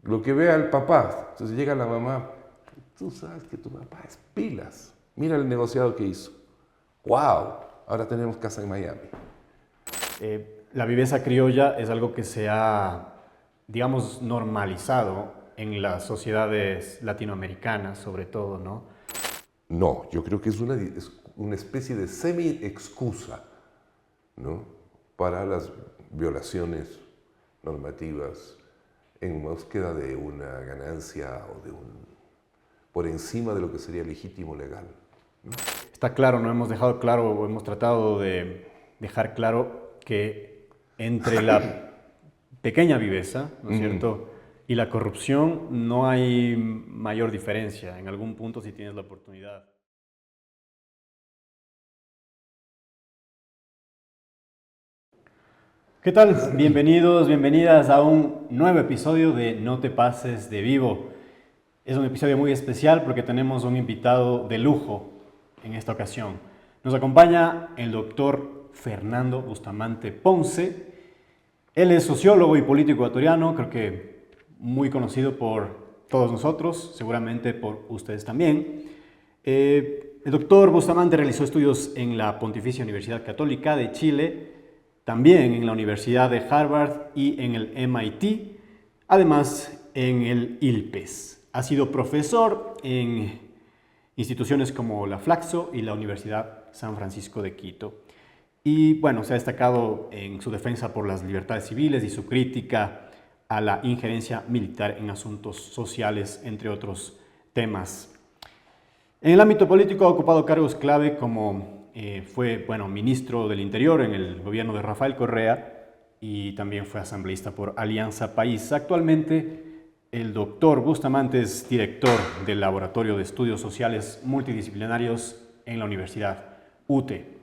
lo que vea el papá. Entonces llega la mamá, tú sabes que tu papá es pilas. Mira el negociado que hizo. ¡Wow! Ahora tenemos casa en Miami. La viveza criolla es algo que se ha, digamos, normalizado en las sociedades latinoamericanas, sobre todo, ¿no? No, yo creo que es una especie de semi-excusa, ¿no?, para las violaciones normativas en búsqueda de una ganancia o por encima de lo que sería legítimo legal, ¿no? Está claro, no hemos dejado claro o hemos tratado de dejar claro que entre la pequeña viveza, ¿no es cierto?, y la corrupción no hay mayor diferencia. En algún punto, si tienes la oportunidad. ¿Qué tal? Bienvenidos, bienvenidas a un nuevo episodio de No te pases de vivo. Es un episodio muy especial porque tenemos un invitado de lujo en esta ocasión. Nos acompaña el doctor Fernando Bustamante Ponce. Él es sociólogo y político ecuatoriano, creo que muy conocido por todos nosotros, seguramente por ustedes también. El doctor Bustamante realizó estudios en la Pontificia Universidad Católica de Chile, también en la Universidad de Harvard y en el MIT, además en el ILPES. Ha sido profesor en instituciones como la Flaxo y la Universidad San Francisco de Quito. Y bueno, se ha destacado en su defensa por las libertades civiles y su crítica a la injerencia militar en asuntos sociales, entre otros temas. En el ámbito político ha ocupado cargos clave como fue ministro del Interior en el gobierno de Rafael Correa y también fue asambleísta por Alianza País. Actualmente el doctor Bustamante es director del Laboratorio de Estudios Sociales Multidisciplinarios en la Universidad UTE.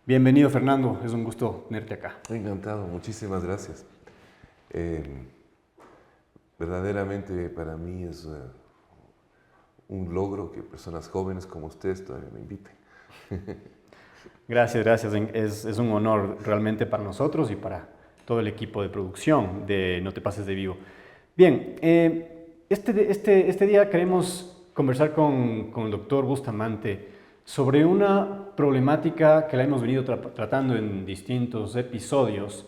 Bienvenido, Fernando, es un gusto tenerte acá. Encantado, muchísimas gracias. Verdaderamente para mí es un logro que personas jóvenes como ustedes todavía me inviten. Gracias, gracias. Es un honor realmente para nosotros y para todo el equipo de producción de No te pases de vivo. Bien, este día queremos conversar con el doctor Bustamante sobre una problemática que la hemos venido tratando en distintos episodios,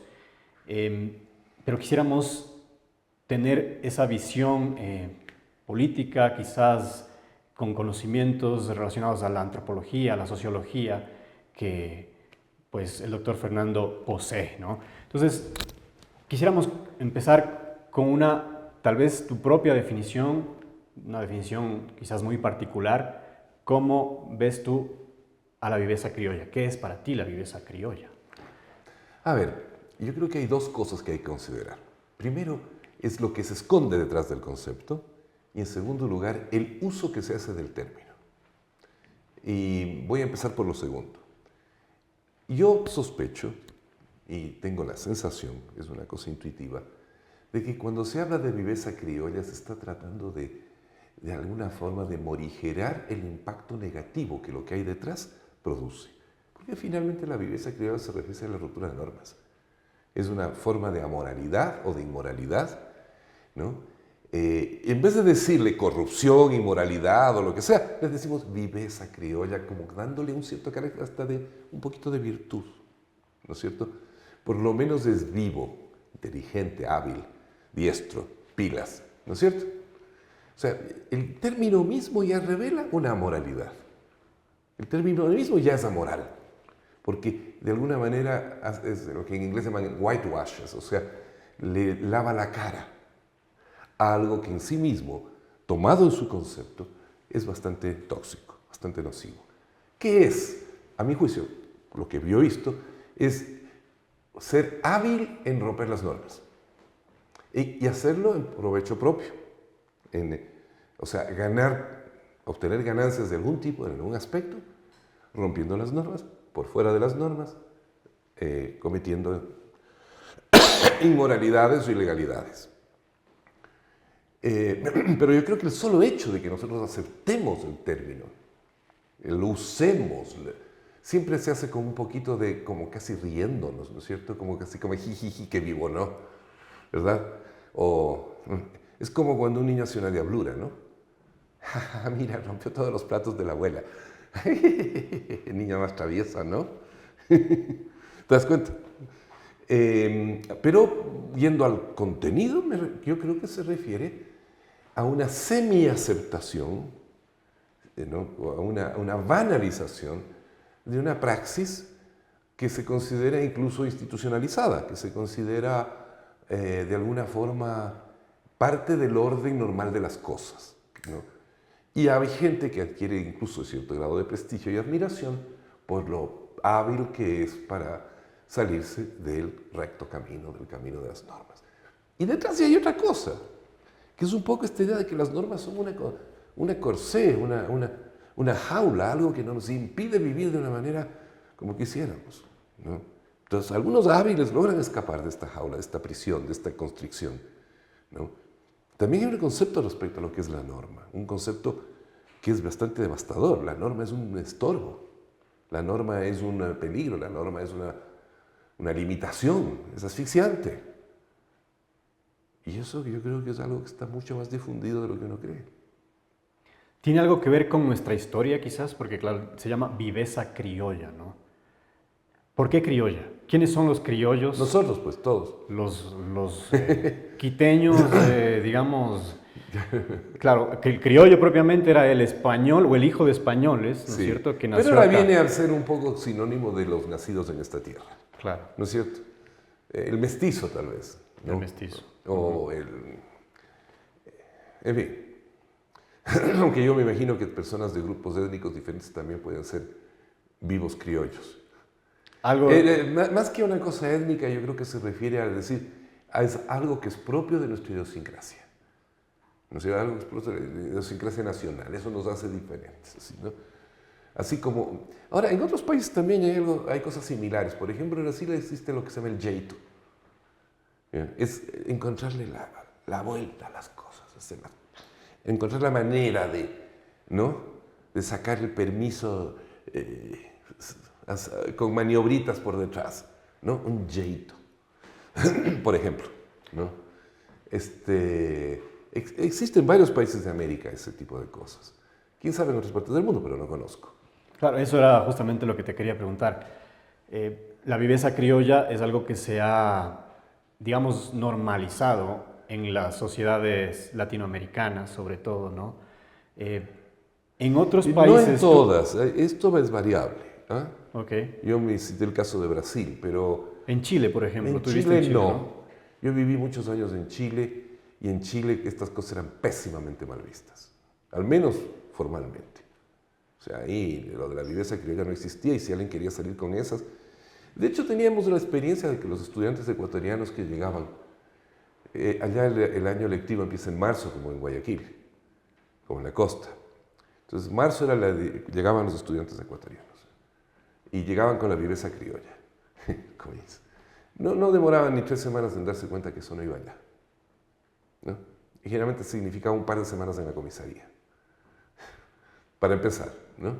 pero quisiéramos tener esa visión política, quizás con conocimientos relacionados a la antropología, a la sociología, que pues el doctor Fernando posee, ¿no? Entonces, quisiéramos empezar con tal vez tu propia definición, una definición quizás muy particular. ¿Cómo ves tú a la viveza criolla? ¿Qué es para ti la viveza criolla? A ver, yo creo que hay dos cosas que hay que considerar. Primero, es lo que se esconde detrás del concepto, y en segundo lugar, el uso que se hace del término. Y voy a empezar por lo segundo. Yo sospecho, y tengo la sensación, es una cosa intuitiva, de que cuando se habla de viveza criolla se está tratando de alguna forma de morigerar el impacto negativo que lo que hay detrás produce. Porque finalmente la viveza criolla se refiere a la ruptura de normas. Es una forma de amoralidad o de inmoralidad, ¿no? En vez de decirle corrupción, inmoralidad o lo que sea, les decimos viveza criolla, como dándole un cierto carácter hasta de un poquito de virtud, ¿no es cierto? Por lo menos es vivo, inteligente, hábil, diestro, pilas, ¿no es cierto? O sea, el término mismo ya revela una amoralidad. El término mismo ya es amoral, porque de alguna manera es lo que en inglés se llaman whitewashes, o sea, le lava la cara a algo que en sí mismo, tomado en su concepto, es bastante tóxico, bastante nocivo. ¿Qué es? A mi juicio, lo que yo he visto, es ser hábil en romper las normas y hacerlo en provecho propio. O sea, obtener ganancias de algún tipo, en algún aspecto, rompiendo las normas, por fuera de las normas, cometiendo inmoralidades o ilegalidades. Pero yo creo que el solo hecho de que nosotros aceptemos el término, lo usemos, siempre se hace con un poquito de, como casi riéndonos, ¿no es cierto? Como casi como jijiji, que vivo, ¿no? ¿Verdad? O Es como cuando un niño hace una diablura, ¿no? Mira, rompió todos los platos de la abuela. Niña más traviesa, ¿no? ¿Te das cuenta? Pero yendo al contenido, yo creo que se refiere a una semi-aceptación, ¿no? A una banalización de una praxis que se considera incluso institucionalizada, que se considera de alguna forma parte del orden normal de las cosas, ¿no? Y hay gente que adquiere incluso cierto grado de prestigio y admiración por lo hábil que es para salirse del recto camino, del camino de las normas. Y detrás hay otra cosa, que es un poco esta idea de que las normas son una corsé, una jaula, algo que nos impide vivir de una manera como quisiéramos, ¿no? Entonces, algunos hábiles logran escapar de esta jaula, de esta prisión, de esta constricción, ¿no? También hay un concepto respecto a lo que es la norma, un concepto que es bastante devastador. La norma es un estorbo, la norma es un peligro, la norma es una limitación, es asfixiante. Y eso yo creo que es algo que está mucho más difundido de lo que uno cree. ¿Tiene algo que ver con nuestra historia quizás? Porque claro, se llama viveza criolla, ¿no? ¿Por qué criolla? ¿Quiénes son los criollos? Nosotros, pues, todos. Los quiteños, digamos... Claro, que el criollo propiamente era el español o el hijo de españoles, ¿no es cierto? Que nació pero ahora acá. viene a ser un poco sinónimo de los nacidos en esta tierra. Claro. ¿No es cierto? El mestizo, tal vez, ¿no? El mestizo. O en fin. Aunque yo me imagino que personas de grupos étnicos diferentes también pueden ser vivos criollos. Algo... Más que una cosa étnica, yo creo que se refiere a decir, es algo que es propio de nuestra idiosincrasia. ¿No es cierto? Algo que es propio de la idiosincrasia nacional. Eso nos hace diferentes, ¿sí? ¿No? Así como... Ahora, en otros países también hay cosas similares. Por ejemplo, en Brasil existe lo que se llama el jeito. Es encontrarle la vuelta a las cosas. Encontrar la manera ¿no? de sacar el permiso con maniobritas por detrás, ¿no? Un jeito, por ejemplo, ¿no? Existen en varios países de América ese tipo de cosas. Quién sabe en otras partes del mundo, pero no conozco. Claro, eso era justamente lo que te quería preguntar. La viveza criolla es algo que se ha, digamos, normalizado en las sociedades latinoamericanas, sobre todo, ¿no? En otros países... No en todas, esto es variable. ¿Ah? Okay. Yo me cité el caso de Brasil, pero... En Chile, por ejemplo. En ¿Tú Chile, viste en Chile no. Yo viví muchos años en Chile y en Chile estas cosas eran pésimamente mal vistas, al menos formalmente. O sea, ahí lo de la viveza criolla no existía y si alguien quería salir con esas... De hecho, teníamos la experiencia de que los estudiantes ecuatorianos que llegaban, allá el año lectivo empieza en marzo, como en Guayaquil, como en la costa. Entonces, marzo llegaban los estudiantes ecuatorianos y llegaban con la viveza criolla. No demoraban ni 3 semanas en darse cuenta que eso no iba allá, ¿no? Y generalmente significaba un par de semanas en la comisaría, para empezar, ¿no?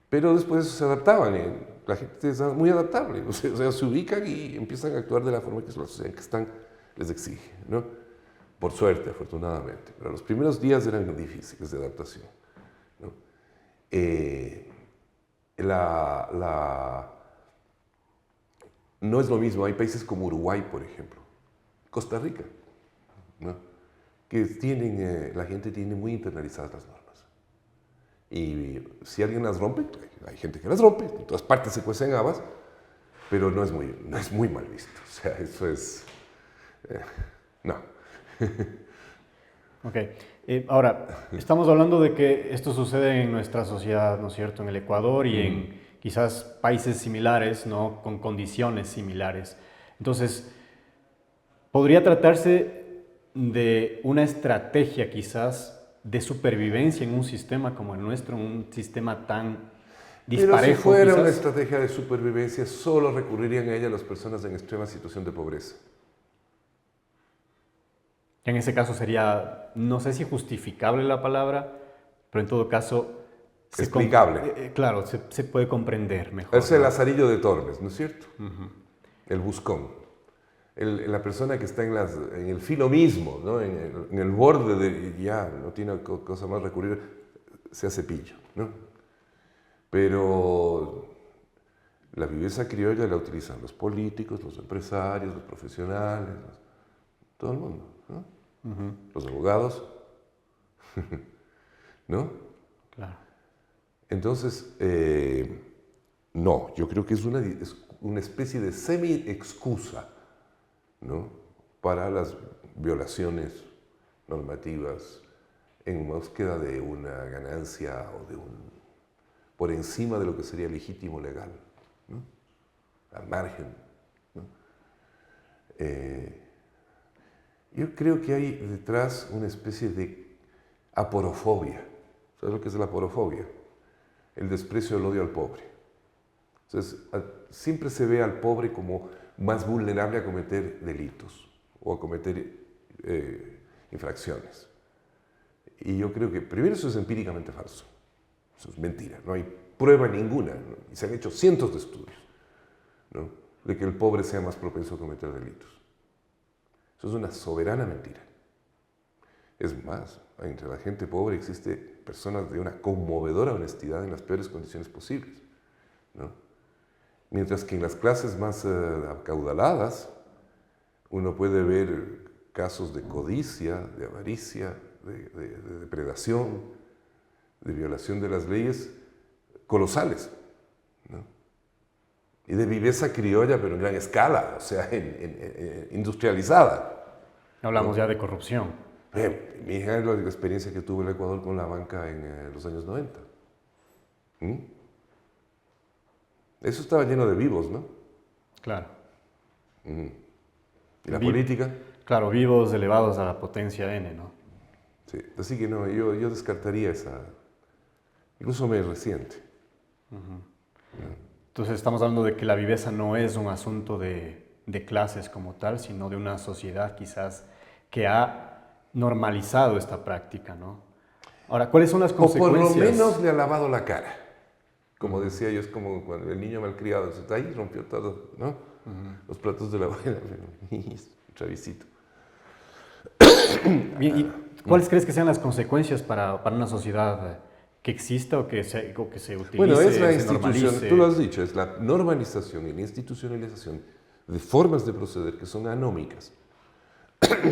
Pero después se adaptaban, la gente es muy adaptable, o sea, se ubican y empiezan a actuar de la forma que la sociedad en que están les exige, ¿no? Por suerte, afortunadamente, pero los primeros días eran difíciles de adaptación, ¿no? No es lo mismo, hay países como Uruguay, por ejemplo, Costa Rica, ¿no? Que la gente tiene muy internalizadas las normas. Y si alguien las rompe, hay gente que las rompe, en todas partes se cuecen habas, pero no es muy mal visto. O sea, eso es... no. Ok. Ahora, estamos hablando de que esto sucede en nuestra sociedad, ¿no es cierto? En el Ecuador y en quizás países similares, ¿no? Con condiciones similares. Entonces, ¿podría tratarse de una estrategia quizás de supervivencia en un sistema como el nuestro, un sistema tan disparejo? Pero si fuera quizás una estrategia de supervivencia, solo recurrirían a ella las personas en extrema situación de pobreza. En ese caso sería, no sé si justificable la palabra, pero en todo caso... Explicable. Claro, se puede comprender mejor. Es el Lazarillo de Tormes, ¿no es cierto? El buscón. la persona que está en el filo mismo, ¿no? En el borde de ya, no tiene cosa más recurrir, se hace pillo, ¿no? Pero la viveza criolla la utilizan los políticos, los empresarios, los profesionales, todo el mundo, ¿no? Los abogados, ¿no? Claro. Entonces, no, yo creo que es una especie de semi-excusa, ¿no? Para las violaciones normativas en búsqueda de una ganancia o por encima de lo que sería legítimo legal, ¿no? Al margen, ¿no? Yo creo que hay detrás una especie de aporofobia. ¿Sabes lo que es la aporofobia? El desprecio, el odio al pobre. Entonces, siempre se ve al pobre como más vulnerable a cometer delitos o a cometer infracciones. Y yo creo que, primero, eso es empíricamente falso. Eso es mentira. No hay prueba ninguna, ¿no? Y se han hecho cientos de estudios, ¿no? De que el pobre sea más propenso a cometer delitos. Eso es una soberana mentira. Es más, entre la gente pobre existe personas de una conmovedora honestidad en las peores condiciones posibles, ¿no? Mientras que en las clases más acaudaladas uno puede ver casos de codicia, de avaricia, de depredación, de violación de las leyes colosales, ¿no? Y de viveza criolla, pero en gran escala, o sea, industrializada. Hablamos ya de corrupción. Mi hija es la experiencia que tuvo en el Ecuador con la banca en los años 90. Eso estaba lleno de vivos, ¿no? Claro. ¿Y la política? Claro, vivos elevados a la potencia n, ¿no? Sí, así que no, yo descartaría esa. Incluso me resiente. Entonces estamos hablando de que la viveza no es un asunto de clases como tal, sino de una sociedad quizás que ha normalizado esta práctica, ¿no? Ahora, ¿cuáles son las consecuencias? O por lo menos le ha lavado la cara. Como decía yo, es como cuando el niño malcriado se ahí rompió todo, ¿no? Los platos de la abuela, Travisito. Bien, ¿y cuáles crees que sean las consecuencias para una sociedad que exista o que se utilice? Bueno, es la se institución, normalice? tú lo has dicho, es la normalización y la institucionalización de formas de proceder que son anómicas,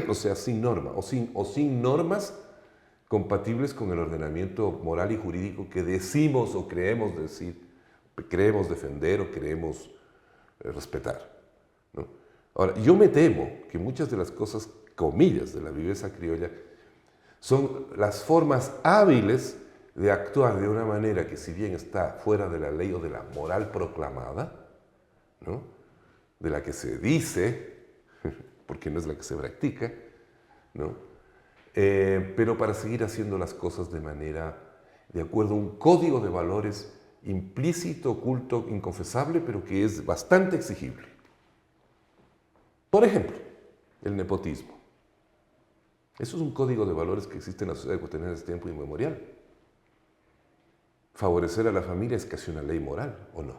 o sea, sin norma, o sin normas compatibles con el ordenamiento moral y jurídico que decimos o creemos decir, creemos defender o creemos respetar, ¿no? Ahora, yo me temo que muchas de las cosas, comillas, de la viveza criolla son las formas hábiles de actuar de una manera que, si bien está fuera de la ley o de la moral proclamada, ¿no? De la que se dice, porque no es la que se practica, ¿no? Pero para seguir haciendo las cosas de acuerdo a un código de valores implícito, oculto, inconfesable, pero que es bastante exigible. Por ejemplo, el nepotismo. Eso es un código de valores que existe en la sociedad ecuatoriana desde tiempo inmemorial. Favorecer a la familia es casi una ley moral, ¿o no?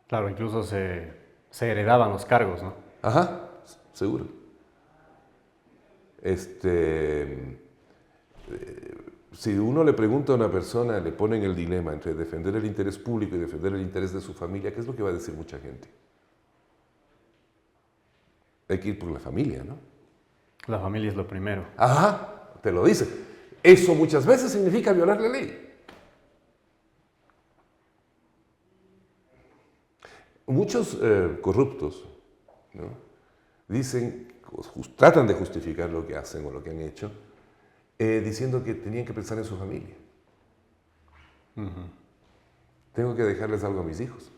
Claro, incluso se heredaban los cargos, ¿no? Ajá, seguro. Si uno le pregunta a una persona, le ponen el dilema entre defender el interés público y defender el interés de su familia, ¿qué es lo que va a decir mucha gente? Hay que ir por la familia, ¿no? La familia es lo primero. Ajá, te lo dice. Eso muchas veces significa violar la ley. Muchos corruptos, ¿no? Dicen, tratan de justificar lo que hacen o lo que han hecho, diciendo que tenían que pensar en su familia. Tengo que dejarles algo a mis hijos.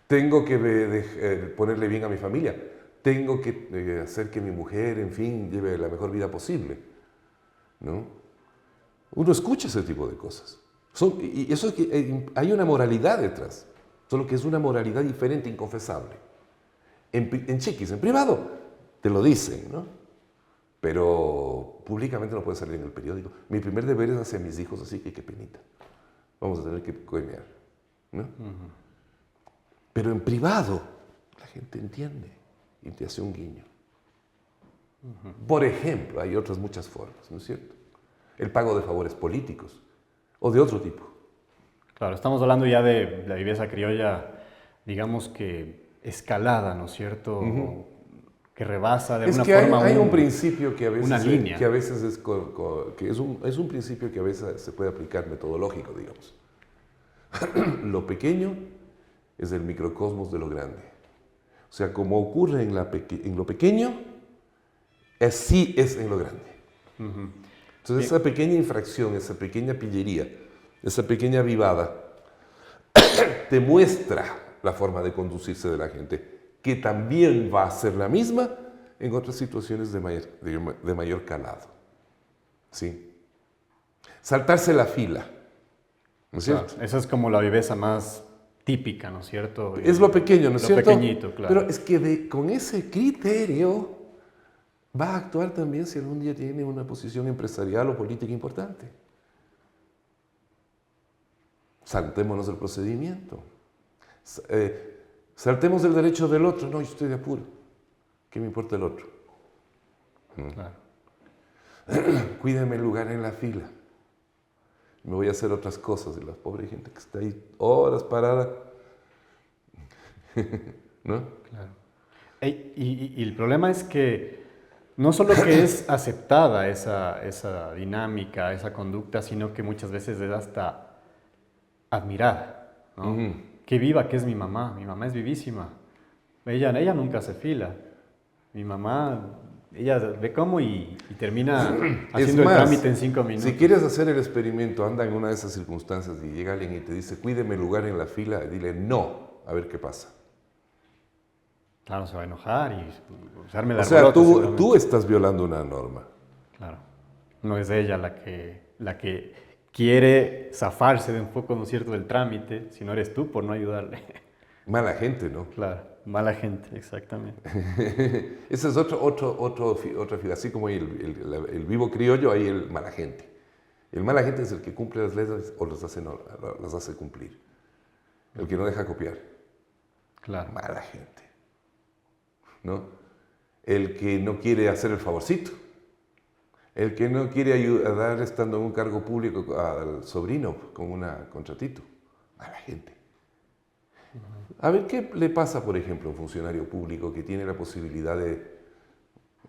Tengo que ponerle bien a mi familia. Tengo que hacer que mi mujer, en fin, lleve la mejor vida posible, ¿no? Uno escucha ese tipo de cosas. Y eso es que hay una moralidad detrás, solo que es una moralidad diferente, inconfesable. En chiquis, en privado, te lo dicen, ¿no? Pero públicamente no puede salir en el periódico. Mi primer deber es hacia mis hijos, así que qué penita. Vamos a tener que coimear, ¿no? Pero en privado, la gente entiende. y te hace un guiño. Por ejemplo, hay otras muchas formas, ¿no es cierto? El pago de favores políticos o de otro tipo. Claro, estamos hablando ya de la viveza criolla, digamos que escalada, ¿no es cierto? Que rebasa de alguna forma hay un principio que a veces, una línea. Que a veces es un principio que a veces se puede aplicar metodológico, digamos. Lo pequeño es el microcosmos de lo grande. O sea, como ocurre en lo pequeño, así es en lo grande. Entonces, esa pequeña infracción, esa pequeña pillería, esa pequeña vivada, te muestra la forma de conducirse de la gente, que también va a ser la misma en otras situaciones de mayor calado. ¿Sí? Saltarse la fila, ¿no es cierto? Claro, esa es como la viveza más típica, ¿no es cierto? Es lo pequeño, ¿no es cierto? Lo pequeñito, claro. Pero es que con ese criterio va a actuar también si algún día tiene una posición empresarial o política importante. Saltémonos del procedimiento. Saltemos del derecho del otro. No, yo estoy de apuro. ¿Qué me importa el otro? Claro. Cuídeme el lugar en la fila. Me voy a hacer otras cosas. Y la pobre gente que está ahí horas parada. ¿No? Claro. Y el problema es que no solo que es aceptada esa dinámica, esa conducta, sino que muchas veces es hasta admirada, ¿no? Qué viva que es mi mamá es vivísima. Ella nunca hace fila. Mi mamá, ella ve cómo y termina haciendo el trámite en 5 minutos. Si quieres hacer el experimento, anda en una de esas circunstancias y llega alguien y te dice, cuídeme el lugar en la fila, y dile no, a ver qué pasa. Claro, se va a enojar y usarme la O sea, tú estás violando una norma. Claro. No es ella la que quiere zafarse de un poco, ¿no es cierto?, del trámite, sino eres tú por no ayudarle. Mala gente, ¿no? Claro, mala gente, exactamente. Esa es otra figura. Así como hay el vivo criollo, hay el mala gente. El mala gente es el que cumple las leyes o las hace cumplir. El que no deja copiar. Claro. Mala gente. ¿No? El que no quiere hacer el favorcito. El que no quiere ayudar estando en un cargo público al sobrino con un contratito. Mala gente. A ver, ¿qué le pasa, por ejemplo, a un funcionario público que tiene la posibilidad de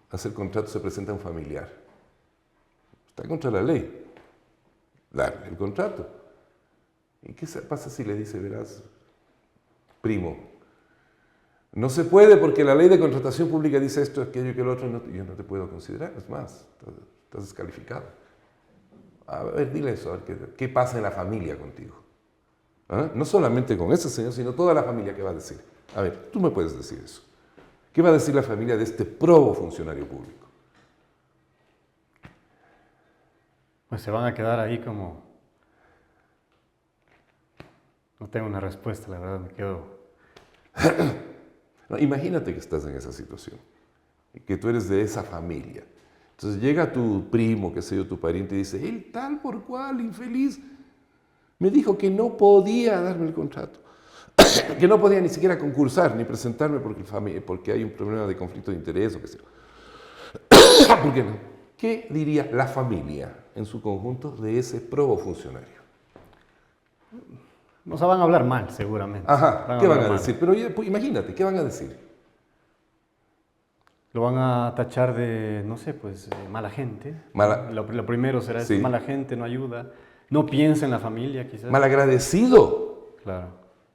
hacer contrato, se presenta un familiar? Está contra la ley. Darle el contrato. ¿Y qué pasa si le dice, verás, primo, no se puede porque la ley de contratación pública dice esto, aquello, que el otro, yo no te puedo considerar, es más, estás descalificado. A ver, dile eso, a ver qué pasa en la familia contigo. ¿Ah? No solamente con ese señor, sino toda la familia, ¿qué va a decir? A ver, tú me puedes decir eso. ¿Qué va a decir la familia de este probo funcionario público? Pues se van a quedar ahí como... No tengo una respuesta, la verdad, me quedo... No, imagínate que estás en esa situación, y que tú eres de esa familia. Entonces llega tu primo, qué sé yo, tu pariente, y dice, él tal por cual, infeliz, me dijo que no podía darme el contrato, que no podía ni siquiera concursar, ni presentarme porque hay un problema de conflicto de interés o qué sé yo. ¿Por qué no? ¿Qué diría la familia en su conjunto de ese probo funcionario? O sea, van a hablar mal, seguramente. Ajá, ¿qué van a decir? Pero imagínate, ¿qué van a decir? Lo van a tachar de, no sé, pues, mala gente. Lo primero será sí. Mala gente, no ayuda. No piensa en la familia, quizás. Malagradecido. Claro.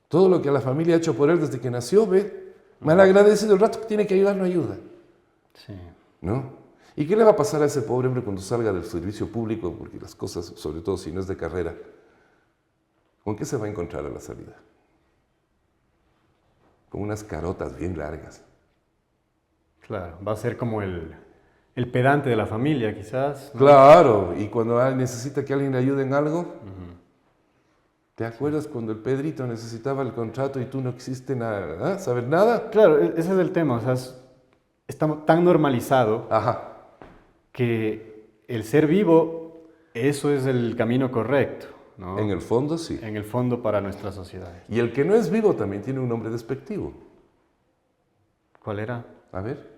Todo lo que la familia ha hecho por él desde que nació, ve. Malagradecido, el rato que tiene que ayudar no ayuda. Sí. ¿No? ¿Y qué le va a pasar a ese pobre hombre cuando salga del servicio público? Porque las cosas, sobre todo si no es de carrera, ¿con qué se va a encontrar a la salida? Con unas carotas bien largas. Claro, va a ser como el pedante de la familia, quizás, ¿no? Claro, y cuando necesita que alguien le ayude en algo, ¿te acuerdas cuando el Pedrito necesitaba el contrato y tú no quisiste nada, saber nada? Claro, ese es el tema, o sea, está tan normalizado que el ser vivo, eso es el camino correcto, ¿no? En el fondo, sí. En el fondo para nuestra sociedad. Y el que no es vivo también tiene un nombre despectivo. ¿Cuál era? A ver.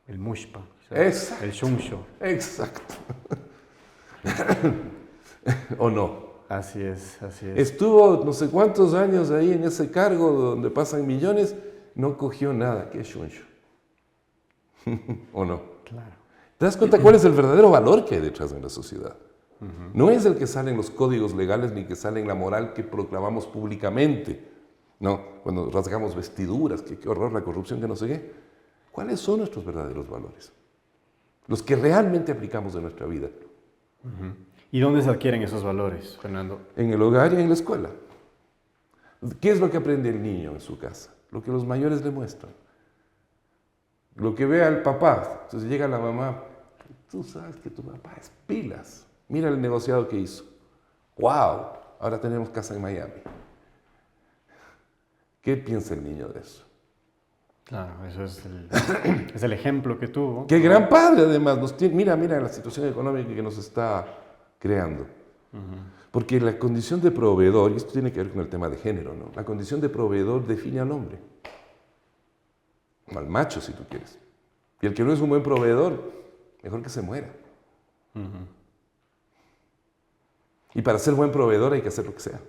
El mushpa. Exacto. El shumsho. Exacto. ¿O no? Así es, así es. Estuvo no sé cuántos años ahí en ese cargo donde pasan millones, no cogió nada. ¿Qué shuncho? ¿O no? Claro. ¿Te das cuenta cuál es el verdadero valor que hay detrás de la sociedad? No es el que sale en los códigos legales ni que sale en la moral que proclamamos públicamente. No, cuando rasgamos vestiduras, que qué horror la corrupción, que no sé qué. ¿Cuáles son nuestros verdaderos valores? Los que realmente aplicamos en nuestra vida. ¿Y dónde se adquieren esos valores, Fernando? En el hogar y en la escuela. ¿Qué es lo que aprende el niño en su casa? Lo que los mayores le muestran. Lo que ve al papá. Entonces llega la mamá, tú sabes que tu papá es pilas. Mira el negociado que hizo. ¡Wow! Ahora tenemos casa en Miami. ¿Qué piensa el niño de eso? Claro, eso es el ejemplo que tuvo. ¡Qué gran padre además! Mira la situación económica que nos está creando. Porque la condición de proveedor, y esto tiene que ver con el tema de género, ¿no? La condición de proveedor define al hombre. Al macho, si tú quieres. Y el que no es un buen proveedor, mejor que se muera. Y para ser buen proveedor hay que hacer lo que sea.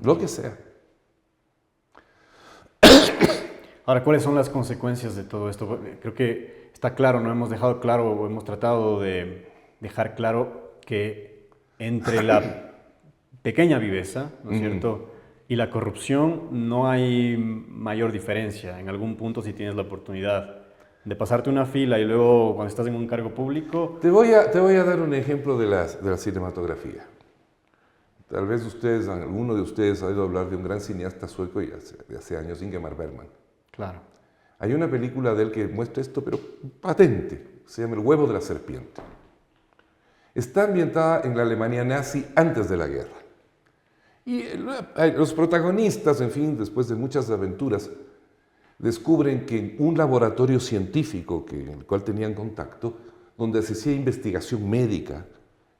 Lo que sea. Ahora, ¿cuáles son las consecuencias de todo esto? Creo que está claro, no hemos dejado claro, o hemos tratado de dejar claro que entre la pequeña viveza, ¿no es cierto?, y la corrupción no hay mayor diferencia. En algún punto, si tienes la oportunidad de pasarte una fila y luego cuando estás en un cargo público... Te voy a dar un ejemplo de la cinematografía. Tal vez alguno de ustedes ha oído hablar de un gran cineasta sueco de hace años, Ingmar Bergman. Claro. Hay una película de él que muestra esto, pero patente. Se llama El huevo de la serpiente. Está ambientada en la Alemania nazi antes de la guerra. Y los protagonistas, en fin, después de muchas aventuras, descubren que en un laboratorio científico en el cual tenían contacto, donde se hacía investigación médica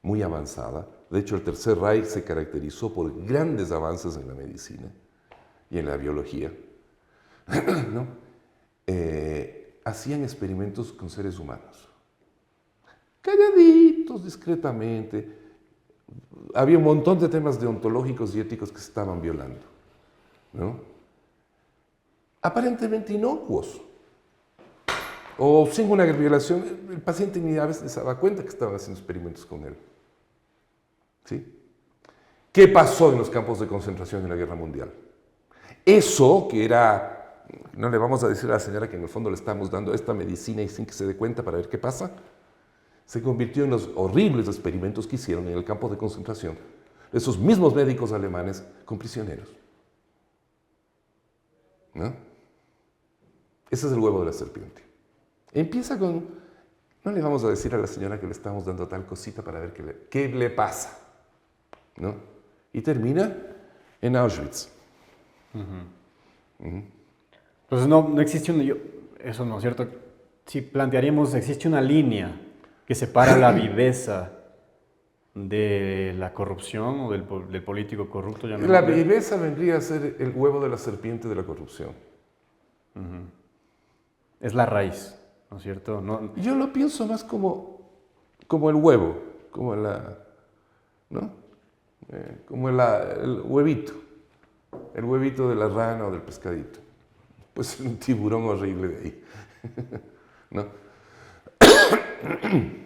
muy avanzada, de hecho el Tercer Reich se caracterizó por grandes avances en la medicina y en la biología, ¿no? Hacían experimentos con seres humanos, calladitos, discretamente. Había un montón de temas deontológicos y éticos que se estaban violando, ¿no? Aparentemente inocuos, o sin una violación. El paciente ni a veces se daba cuenta que estaban haciendo experimentos con él. ¿Sí? ¿Qué pasó en los campos de concentración en la Guerra Mundial? Eso que era, no le vamos a decir a la señora que en el fondo le estamos dando esta medicina y sin que se dé cuenta para ver qué pasa, se convirtió en los horribles experimentos que hicieron en el campo de concentración esos mismos médicos alemanes con prisioneros. ¿No? Ese es el huevo de la serpiente. Empieza con, no le vamos a decir a la señora que le estamos dando tal cosita para ver qué le pasa, ¿no? Y termina en Auschwitz. Entonces no existe eso no es cierto. Si plantearíamos, existe una línea que separa la viveza de la corrupción o del político corrupto. La viveza vendría a ser el huevo de la serpiente de la corrupción. Es la raíz, ¿no es cierto? No... Yo lo pienso más como el huevo, como ¿no? Como el huevito de la rana o del pescadito. Pues un tiburón horrible de ahí, ¿no?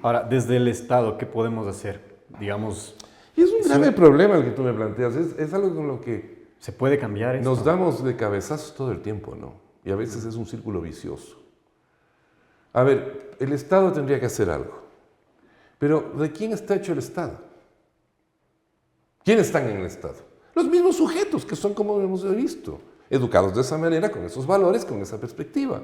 Ahora, desde el Estado, ¿qué podemos hacer? Digamos... Y es un grave problema el que tú me planteas, es algo con lo que... ¿Se puede cambiar esto? Nos damos de cabezazos todo el tiempo, ¿no? Y a veces es un círculo vicioso. A ver, el Estado tendría que hacer algo. Pero ¿de quién está hecho el Estado? ¿Quiénes están en el Estado? Los mismos sujetos que son, como hemos visto, educados de esa manera, con esos valores, con esa perspectiva.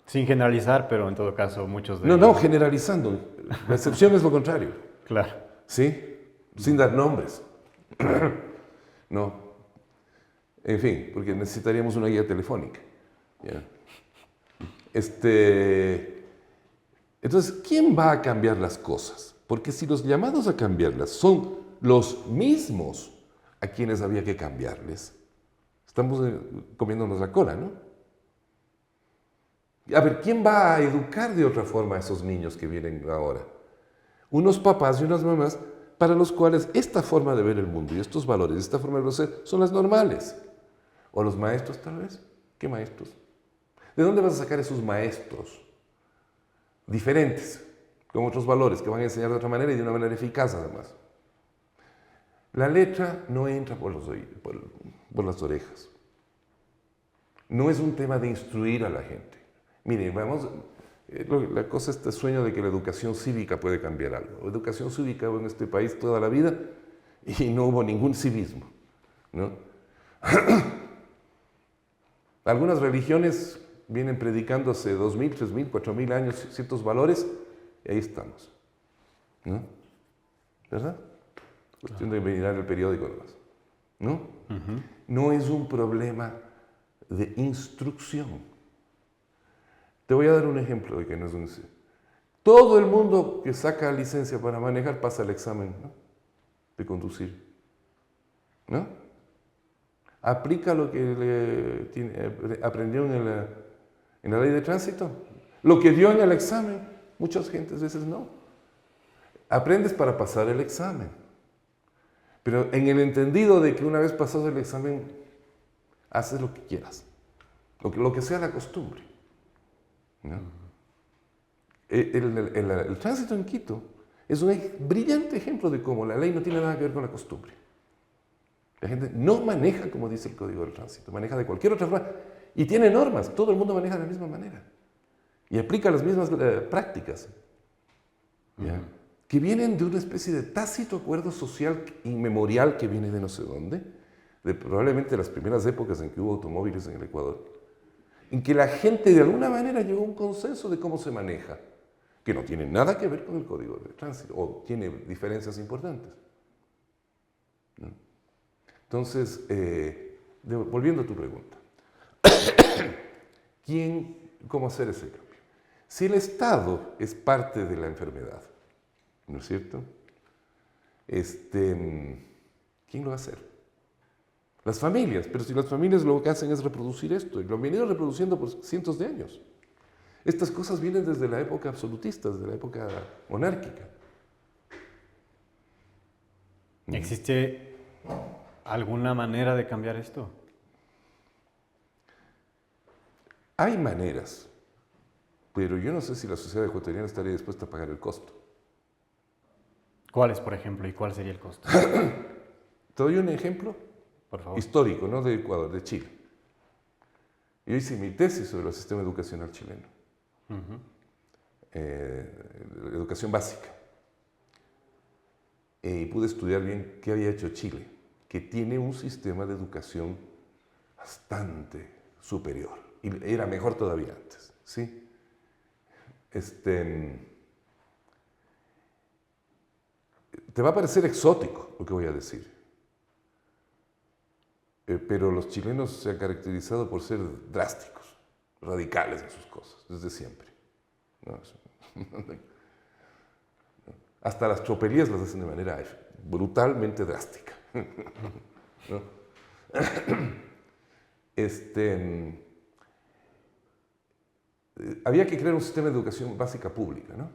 Sin generalizar, pero en todo caso muchos de... No, generalizando. La excepción es lo contrario. Claro. ¿Sí? Sin dar nombres. No. En fin, porque necesitaríamos una guía telefónica. ¿Ya? Entonces, ¿quién va a cambiar las cosas? Porque si los llamados a cambiarlas son los mismos a quienes había que cambiarles, estamos comiéndonos la cola, ¿no? A ver, ¿quién va a educar de otra forma a esos niños que vienen ahora? Unos papás y unas mamás para los cuales esta forma de ver el mundo y estos valores, esta forma de ser, son las normales. O los maestros, tal vez. ¿Qué maestros? ¿De dónde vas a sacar esos maestros diferentes, con otros valores, que van a enseñar de otra manera y de una manera eficaz además? La letra no entra por las orejas. No es un tema de instruir a la gente. Miren, la cosa es este sueño de que la educación cívica puede cambiar algo. La educación cívica hubo en este país toda la vida y no hubo ningún civismo, ¿no? Algunas religiones vienen predicando hace 2000, 3000, 4000 años ciertos valores y ahí estamos, ¿no? ¿Verdad? Cuestión de mirar el periódico nomás, ¿no? Ujú. No es un problema de instrucción. Te voy a dar un ejemplo de que no es un... Todo el mundo que saca licencia para manejar pasa el examen, ¿no?, de conducir, ¿no? ¿Aplica lo que aprendió en la ley de tránsito? Lo que dio en el examen, muchas gentes veces no. Aprendes para pasar el examen. Pero en el entendido de que una vez pasado el examen, haces lo que quieras. Lo que sea la costumbre, ¿no? El tránsito en Quito es un brillante ejemplo de cómo la ley no tiene nada que ver con la costumbre. La gente no maneja como dice el Código del Tránsito, maneja de cualquier otra forma y tiene normas, todo el mundo maneja de la misma manera y aplica las mismas prácticas, ¿ya?, que vienen de una especie de tácito acuerdo social inmemorial que viene de no sé dónde, de probablemente las primeras épocas en que hubo automóviles en el Ecuador, en que la gente de alguna manera llegó a un consenso de cómo se maneja, que no tiene nada que ver con el Código de Tránsito, o tiene diferencias importantes, ¿no? Entonces, volviendo a tu pregunta, ¿cómo hacer ese cambio? Si el Estado es parte de la enfermedad, ¿no es cierto? ¿Quién lo va a hacer? Las familias, pero si las familias lo que hacen es reproducir esto, y lo han venido reproduciendo por cientos de años. Estas cosas vienen desde la época absolutista, desde la época monárquica. ¿Existe alguna manera de cambiar esto? Hay maneras, pero yo no sé si la sociedad ecuatoriana estaría dispuesta a pagar el costo. ¿Cuáles, por ejemplo, y cuál sería el costo? Te doy un ejemplo Por favor. histórico, no de Ecuador, de Chile. Yo hice mi tesis sobre el sistema educacional chileno, Ujú. educación básica. Y pude estudiar bien qué había hecho Chile, que tiene un sistema de educación bastante superior. Y era mejor todavía antes, ¿sí? Te va a parecer exótico lo que voy a decir, pero los chilenos se han caracterizado por ser drásticos, radicales en sus cosas, desde siempre, ¿no? Hasta las tropelías las hacen de manera brutalmente drástica, ¿no? Había que crear un sistema de educación básica pública, ¿no?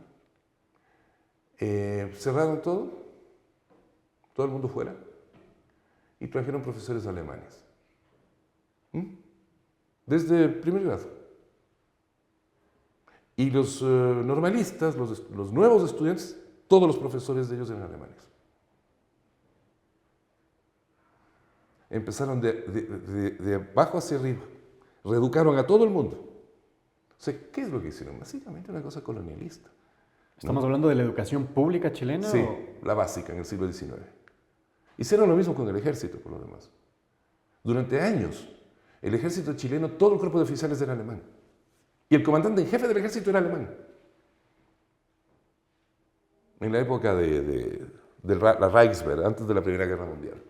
Cerraron todo el mundo fuera, y trajeron profesores alemanes. Desde primer grado. Y los normalistas, los nuevos estudiantes, todos los profesores de ellos eran alemanes. Empezaron de abajo hacia arriba. Reeducaron a todo el mundo. O sea, ¿qué es lo que hicieron? Básicamente una cosa colonialista. ¿Estamos hablando de la educación pública chilena? Sí, o... la básica en el siglo XIX. Hicieron lo mismo con el ejército, por lo demás. Durante años, el ejército chileno, todo el cuerpo de oficiales era alemán. Y el comandante en jefe del ejército era alemán. En la época de la Reichswehr, antes de la Primera Guerra Mundial.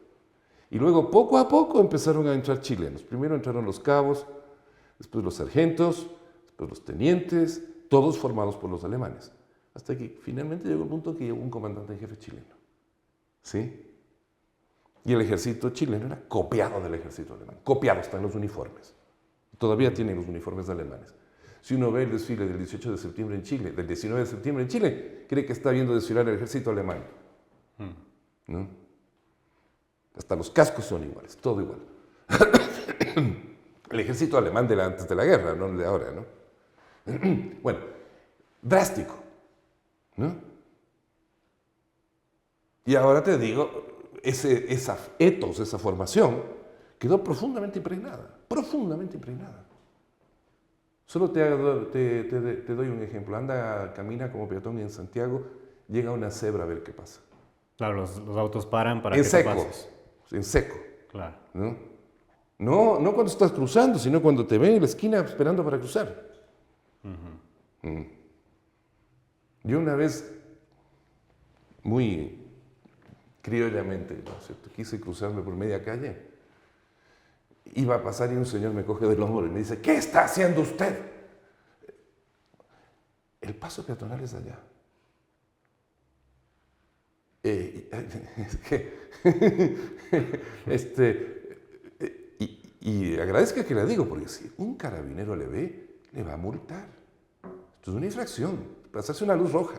Y luego, poco a poco, empezaron a entrar chilenos. Primero entraron los cabos, después los sargentos, después los tenientes, todos formados por los alemanes. Hasta que finalmente llegó el punto en que llegó un comandante en jefe chileno. ¿Sí? Y el ejército chileno era copiado del ejército alemán. Copiado, está en los uniformes. Todavía tienen los uniformes alemanes. Si uno ve el desfile del 18 de septiembre en Chile, del 19 de septiembre en Chile, cree que está viendo desfilar el ejército alemán. ¿No? Hasta los cascos son iguales, todo igual. El ejército alemán de antes de la guerra, no el de ahora, ¿no? Bueno, drástico, ¿no? Y ahora te digo, esa etos, esa formación, quedó profundamente impregnada, profundamente impregnada. Solo te doy un ejemplo. Camina como peatón y en Santiago llega a una cebra a ver qué pasa. Claro, los autos paran para en que seco, te pases. En seco. Claro. No cuando estás cruzando, sino cuando te ven en la esquina esperando para cruzar. Yo una vez, muy criollamente, ¿no es cierto?, quise cruzarme por media calle. Iba a pasar y un señor me coge del hombro y me dice, ¿qué está haciendo usted? El paso peatonal es allá. Y agradezca que le digo, porque si un carabinero le ve, le va a multar. Esto es una infracción, pasarse una luz roja.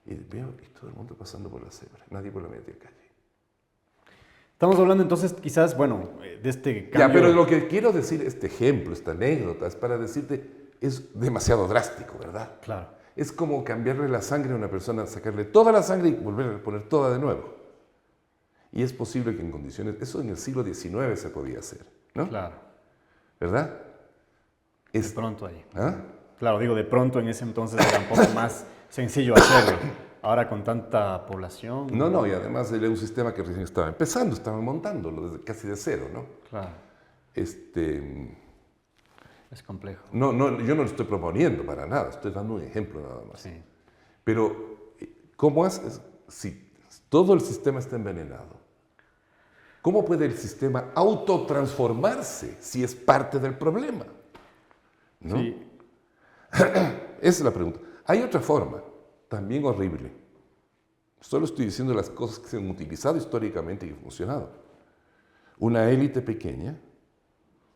Y veo y todo el mundo pasando por la cebra, nadie por la media calle. Estamos hablando entonces quizás, bueno, de este cambio. Ya, pero lo que quiero decir, este ejemplo, esta anécdota, es para decirte, es demasiado drástico, ¿verdad? Claro. Es como cambiarle la sangre a una persona, sacarle toda la sangre y volver a poner toda de nuevo. Y es posible que en condiciones, eso en el siglo XIX se podía hacer, ¿no? Claro. ¿Verdad? De pronto ahí. ¿Ah? Claro, digo, de pronto en ese entonces era un poco más sencillo hacerlo. Ahora con tanta población... No, y además era un sistema que recién estaba empezando, estaban montándolo desde, casi de cero, ¿no? Claro. Es complejo. No, yo no lo estoy proponiendo para nada, estoy dando un ejemplo nada más. Sí. Pero, ¿cómo haces si todo el sistema está envenenado? ¿Cómo puede el sistema autotransformarse si es parte del problema? ¿No? Sí. Esa es la pregunta. Hay otra forma, también horrible. Solo estoy diciendo las cosas que se han utilizado históricamente y que han funcionado. Una élite pequeña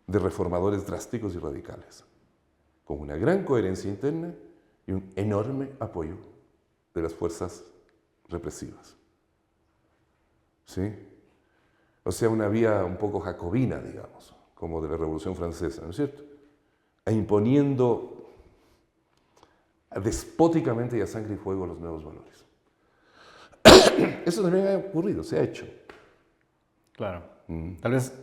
de reformadores drásticos y radicales, con una gran coherencia interna y un enorme apoyo de las fuerzas represivas. ¿Sí? O sea, una vía un poco jacobina, digamos, como de la Revolución Francesa, ¿no es cierto? E imponiendo despóticamente y a sangre y fuego los nuevos valores. Eso también ha ocurrido, se ha hecho. Claro. Tal vez,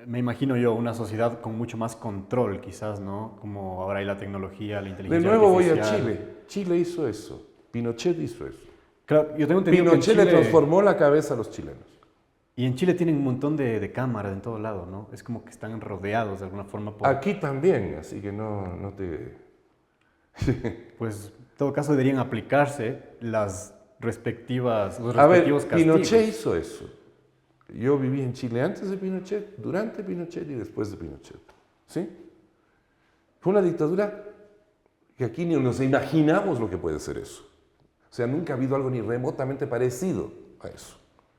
me imagino yo, una sociedad con mucho más control, quizás, ¿no? Como ahora hay la tecnología, la inteligencia De nuevo voy artificial. a Chile. Chile hizo eso. Pinochet hizo eso. Claro, yo tengo entendido Pinochet que en le Chile... transformó la cabeza a los chilenos. Y en Chile tienen un montón de cámaras en todo lado, ¿no? Es como que están rodeados de alguna forma por... Aquí también, así que no te... Pues, en todo caso, deberían aplicarse los respectivos castigos. Pinochet hizo eso. Yo viví en Chile antes de Pinochet, durante Pinochet y después de Pinochet. ¿Sí? Fue una dictadura que aquí ni nos imaginamos lo que puede ser eso. O sea, nunca ha habido algo ni remotamente parecido a eso.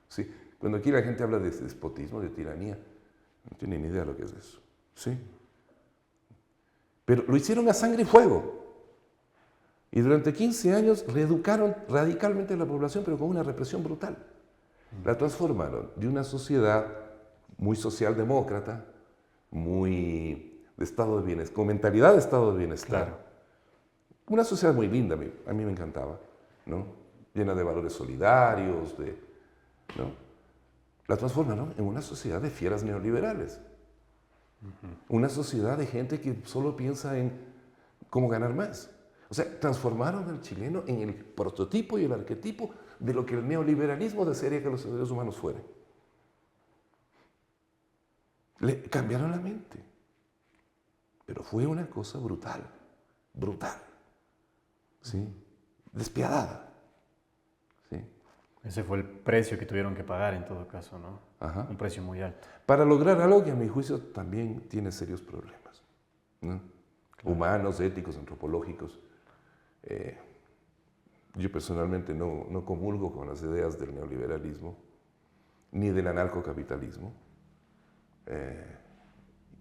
¿Sí? Cuando aquí la gente habla de despotismo, de tiranía, no tienen ni idea de lo que es eso. ¿Sí? Pero lo hicieron a sangre y fuego. Y durante 15 años reeducaron radicalmente a la población, pero con una represión brutal. La transformaron de una sociedad muy socialdemócrata, muy de estado de bienestar, con mentalidad de estado de bienestar. Claro. Una sociedad muy linda, a mí me encantaba, ¿no? Llena de valores solidarios, ¿no? La transformaron en una sociedad de fieras neoliberales. Una sociedad de gente que solo piensa en cómo ganar más. O sea, transformaron al chileno en el prototipo y el arquetipo de lo que el neoliberalismo desearía que los seres humanos fueran. Le cambiaron la mente. Pero fue una cosa brutal, brutal, ¿sí? Despiadada. ¿Sí? Ese fue el precio que tuvieron que pagar en todo caso, ¿no? Ajá. Un precio muy alto. Para lograr algo que a mi juicio también tiene serios problemas, ¿no? Claro. Humanos, éticos, antropológicos. Yo personalmente no comulgo con las ideas del neoliberalismo ni del anarcocapitalismo,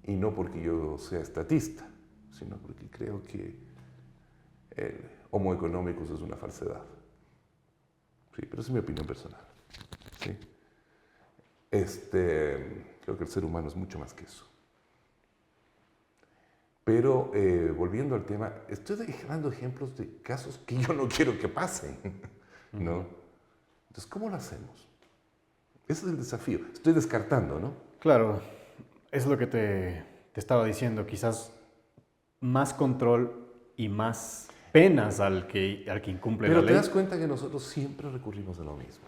y no porque yo sea estatista, sino porque creo que el homo económicus es una falsedad. Sí, pero es mi opinión personal. ¿Sí? Creo que el ser humano es mucho más que eso. Pero volviendo al tema, estoy dando ejemplos de casos que yo no quiero que pasen, ¿no? Entonces, ¿cómo lo hacemos? Ese es el desafío. Estoy descartando, ¿no? Claro, es lo que te estaba diciendo. Quizás más control y más penas al que incumple Pero la te ley. das cuenta que nosotros siempre recurrimos a lo mismo.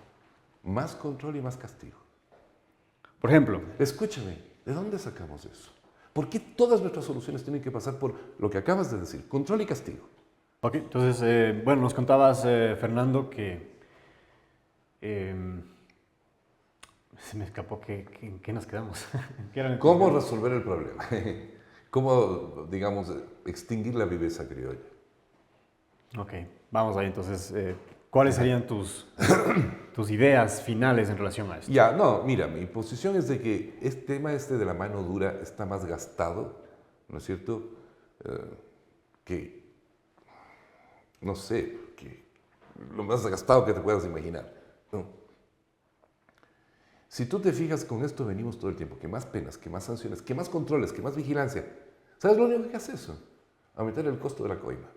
Más control y más castigo. Por ejemplo, Escúchame, ¿de dónde sacamos eso? ¿Por qué todas nuestras soluciones tienen que pasar por lo que acabas de decir? Control y castigo. ok, entonces, bueno, nos contabas, Fernando, que se me escapó en qué nos quedamos. ¿Qué era el ¿Cómo problema? resolver el problema? ¿Cómo, digamos, extinguir la viveza criolla? Ok, vamos ahí entonces. ¿Cuáles serían tus ideas finales en relación a esto? Ya, no, mira, mi posición es de que este tema de la mano dura está más gastado, ¿no es cierto? Que, no sé, que lo más gastado que te puedas imaginar, ¿no? Si tú te fijas, con esto venimos todo el tiempo, que más penas, que más sanciones, que más controles, que más vigilancia. ¿Sabes lo único que hace eso? Aumentar el costo de la coima.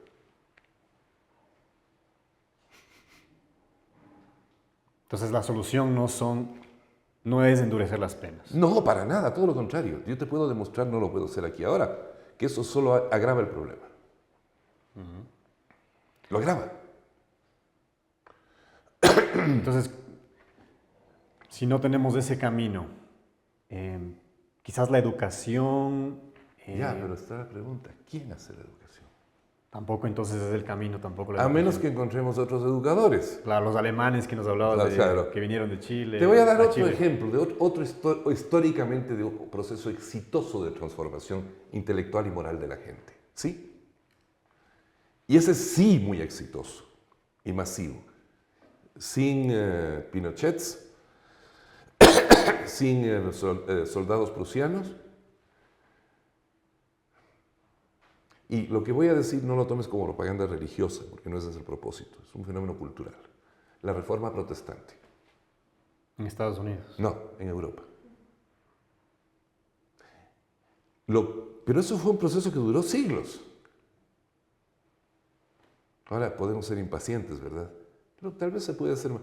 Entonces la solución no es endurecer las penas. No, para nada, todo lo contrario. Yo te puedo demostrar, no lo puedo hacer aquí ahora, que eso solo agrava el problema. Lo agrava. Entonces, si no tenemos ese camino, quizás la educación, Ya, pero está la pregunta, ¿quién hace la educación? tampoco entonces es el camino, tampoco la A educación. menos que encontremos otros educadores. Claro, los alemanes que nos hablabas Claro. que vinieron de Chile. Te voy a dar otro Chile. ejemplo, históricamente de un proceso exitoso de transformación intelectual y moral de la gente. ¿Sí? Y ese sí muy exitoso y masivo. Sin Pinochets, sin soldados prusianos. Y lo que voy a decir no lo tomes como propaganda religiosa, porque no ese es el propósito, es un fenómeno cultural. La reforma protestante. En Estados Unidos. No, en Europa. Pero eso fue un proceso que duró siglos. Ahora podemos ser impacientes, ¿verdad? Pero tal vez se puede hacer más.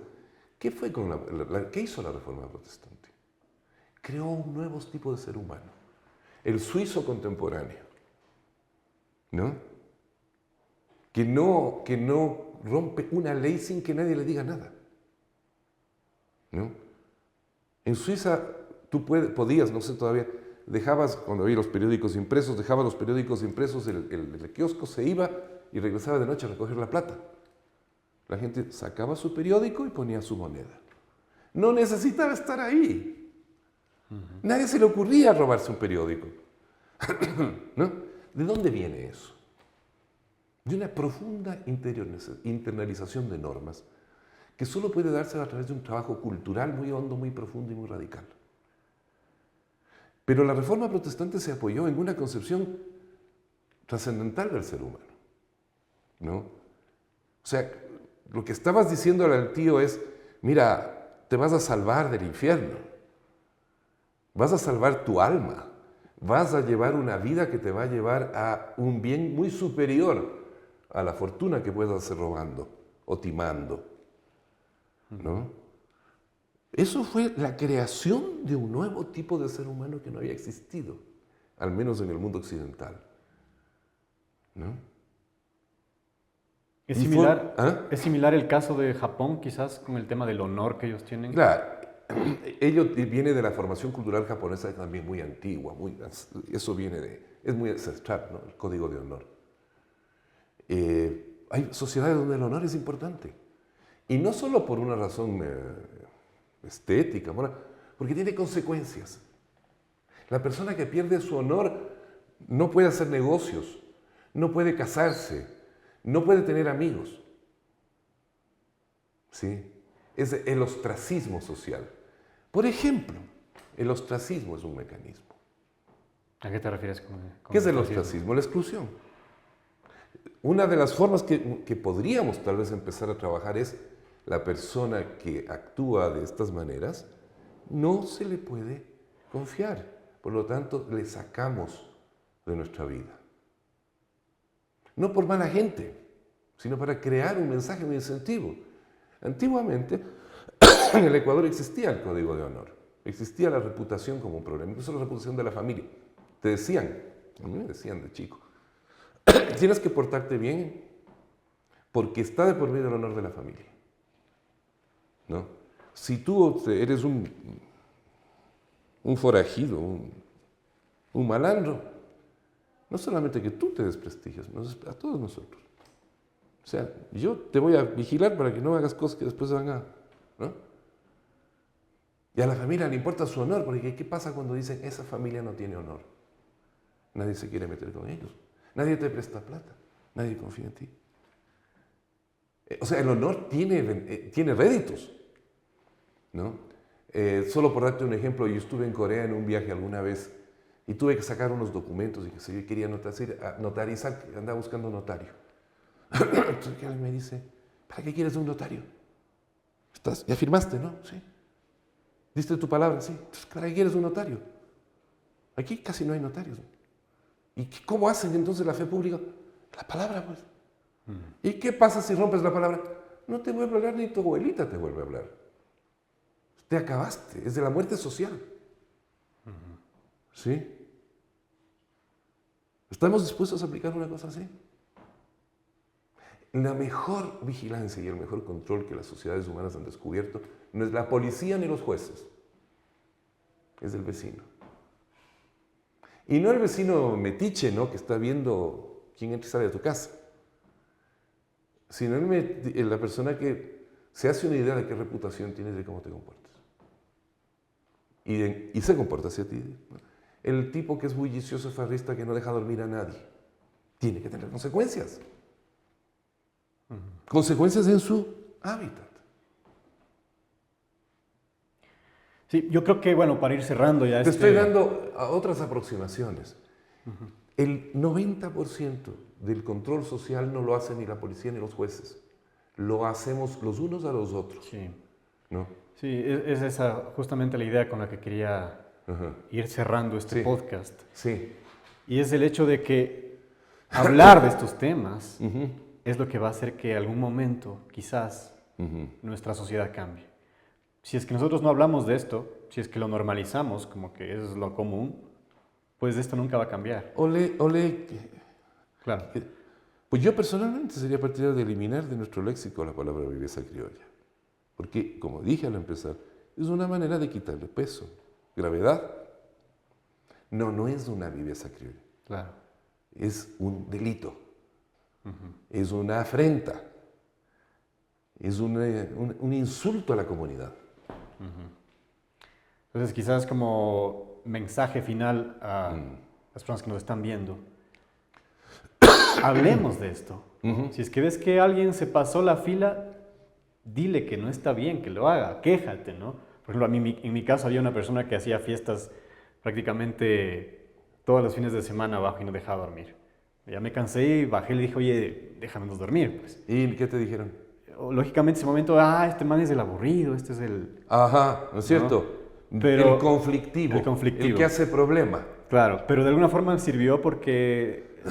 ¿Qué fue con qué hizo la reforma protestante? Creó un nuevo tipo de ser humano. El suizo contemporáneo. ¿No? Que no rompe una ley sin que nadie le diga nada. ¿No? En Suiza tú podías, no sé todavía, dejabas, cuando había los periódicos impresos, dejabas los periódicos impresos, el kiosco se iba y regresaba de noche a recoger la plata. La gente sacaba su periódico y ponía su moneda. No necesitaba estar ahí. Nadie se le ocurría robarse un periódico. ¿No? ¿De dónde viene eso? De una profunda internalización de normas que solo puede darse a través de un trabajo cultural muy hondo, muy profundo y muy radical. Pero la reforma protestante se apoyó en una concepción trascendental del ser humano, ¿no? O sea, lo que estabas diciendo al tío es, mira, te vas a salvar del infierno, vas a salvar tu alma, vas a llevar una vida que te va a llevar a un bien muy superior a la fortuna que puedas hacer robando o timando, ¿no? Eso fue la creación de un nuevo tipo de ser humano que no había existido, al menos en el mundo occidental, ¿no? ¿Es similar el caso de Japón, quizás, con el tema del honor que ellos tienen? Claro, ello viene de la formación cultural japonesa también muy antigua, eso es muy ancestral, ¿no? El código de honor. Hay sociedades donde el honor es importante, y no solo por una razón estética, porque tiene consecuencias. La persona que pierde su honor no puede hacer negocios, no puede casarse, no puede tener amigos. ¿Sí? Es el ostracismo social. Por ejemplo, el ostracismo es un mecanismo. ¿A qué te refieres con ¿Qué es el ostracismo? ostracismo? La exclusión. Una de las formas que podríamos tal vez empezar a trabajar es la persona que actúa de estas maneras, no se le puede confiar. Por lo tanto, le sacamos de nuestra vida. No por mala gente, sino para crear un mensaje, un incentivo. Antiguamente, en el Ecuador existía el código de honor, existía la reputación como un problema, incluso la reputación de la familia. Te decían, a mí me decían de chico, tienes que portarte bien porque está de por medio el honor de la familia. ¿No? Si tú eres un forajido, un malandro, no solamente que tú te desprestigias, a todos nosotros. O sea, yo te voy a vigilar para que no hagas cosas que después van a... ¿no? Y a la familia le importa su honor, porque ¿qué pasa cuando dicen esa familia no tiene honor? Nadie se quiere meter con ellos. Nadie te presta plata. Nadie confía en ti. O sea, el honor tiene réditos, ¿no? Solo por darte un ejemplo, yo estuve en Corea en un viaje alguna vez y tuve que sacar unos documentos y que yo quería notarizar, andaba buscando un notario. Entonces alguien me dice, ¿para qué quieres un notario? ¿Ya firmaste, no? Sí. ¿Diste tu palabra? Sí. Entonces, ¿para qué quieres un notario? Aquí casi no hay notarios. ¿Y cómo hacen entonces la fe pública? La palabra, pues. ¿Y qué pasa si rompes la palabra? No te vuelve a hablar ni tu abuelita te vuelve a hablar. Te acabaste, es de la muerte social. ¿Sí? ¿Estamos dispuestos a aplicar una cosa así? La mejor vigilancia y el mejor control que las sociedades humanas han descubierto no es la policía ni los jueces, es el vecino. Y no el vecino metiche, ¿no? Que está viendo quién entra y sale de tu casa, sino la persona que se hace una idea de qué reputación tienes y de cómo te comportas. Y se comporta hacia ti. El tipo que es bullicioso, farrista, que no deja dormir a nadie, tiene que tener consecuencias. Consecuencias en su hábitat. Sí, yo creo que, bueno, para ir cerrando ya Te estoy dando otras aproximaciones. El 90% del control social no lo hace ni la policía ni los jueces. Lo hacemos los unos a los otros. Sí. ¿No? Sí, es esa justamente la idea con la que quería ir cerrando este podcast. Sí. Y es el hecho de que hablar de estos temas es lo que va a hacer que en algún momento, quizás, nuestra sociedad cambie. Si es que nosotros no hablamos de esto, si es que lo normalizamos como que es lo común, pues esto nunca va a cambiar. Claro. Pues yo personalmente sería partidario de eliminar de nuestro léxico la palabra viveza criolla. Porque, como dije al empezar, es una manera de quitarle peso, gravedad. No es una viveza criolla. Claro. Es un delito. Es una afrenta. Es un insulto a la comunidad. Entonces, quizás como mensaje final a las personas que nos están viendo, hablemos de esto. Si es que ves que alguien se pasó la fila, dile que no está bien, que lo haga, quéjate, ¿no? Por ejemplo, en mi caso había una persona que hacía fiestas prácticamente todos los fines de semana abajo y no dejaba dormir. Ya me cansé y bajé y le dije, oye, déjanos dormir, pues. ¿Y qué te dijeron? Lógicamente, en ese momento, este man es el aburrido, este es el... Ajá, ¿no es cierto? ¿No? Pero el conflictivo. El que hace problema. Claro, pero de alguna forma sirvió porque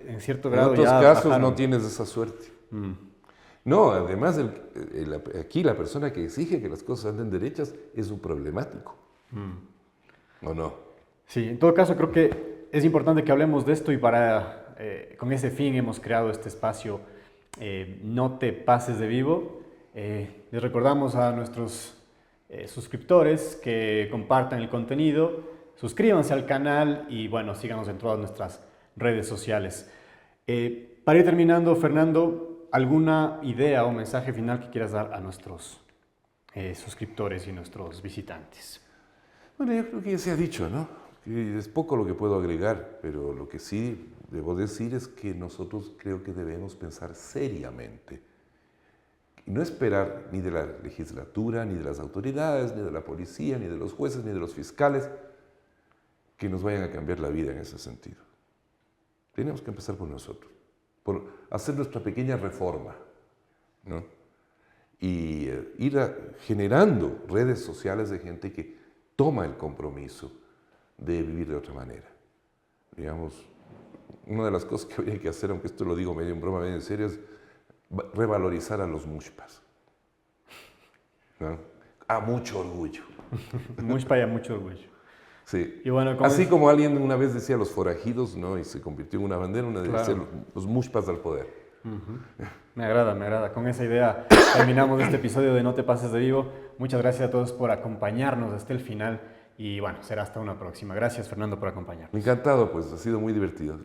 en cierto grado en otros ya casos bajaron. no tienes esa suerte. No, además, aquí la persona que exige que las cosas anden derechas es un problemático. ¿O no? Sí, en todo caso creo que es importante que hablemos de esto y con ese fin hemos creado este espacio No te pases de vivo. Les recordamos a nuestros suscriptores que compartan el contenido, suscríbanse al canal y bueno, síganos en todas nuestras redes sociales. Para ir terminando, Fernando, ¿alguna idea o mensaje final que quieras dar a nuestros suscriptores y nuestros visitantes? Bueno, yo creo que ya se ha dicho, ¿no? Que es poco lo que puedo agregar, pero lo que sí debo decir es que nosotros creo que debemos pensar seriamente y no esperar ni de la legislatura, ni de las autoridades, ni de la policía, ni de los jueces, ni de los fiscales que nos vayan a cambiar la vida en ese sentido. Tenemos que empezar por nosotros, por hacer nuestra pequeña reforma, ¿no? Y generando redes sociales de gente que toma el compromiso de vivir de otra manera. Digamos, una de las cosas que habría que hacer, aunque esto lo digo medio en broma, medio en serio, es revalorizar a los mushpas, ¿no? A mucho orgullo. Mushpa y a mucho orgullo. Sí. Y bueno, así como alguien una vez decía los forajidos, ¿no? Y se convirtió en una bandera, una Claro. decía los mushpas al poder. Me agrada. Con esa idea terminamos este episodio de No te pases de vivo. Muchas gracias a todos por acompañarnos hasta el final y bueno, será hasta una próxima. Gracias, Fernando, por acompañarnos. Encantado, pues, ha sido muy divertido.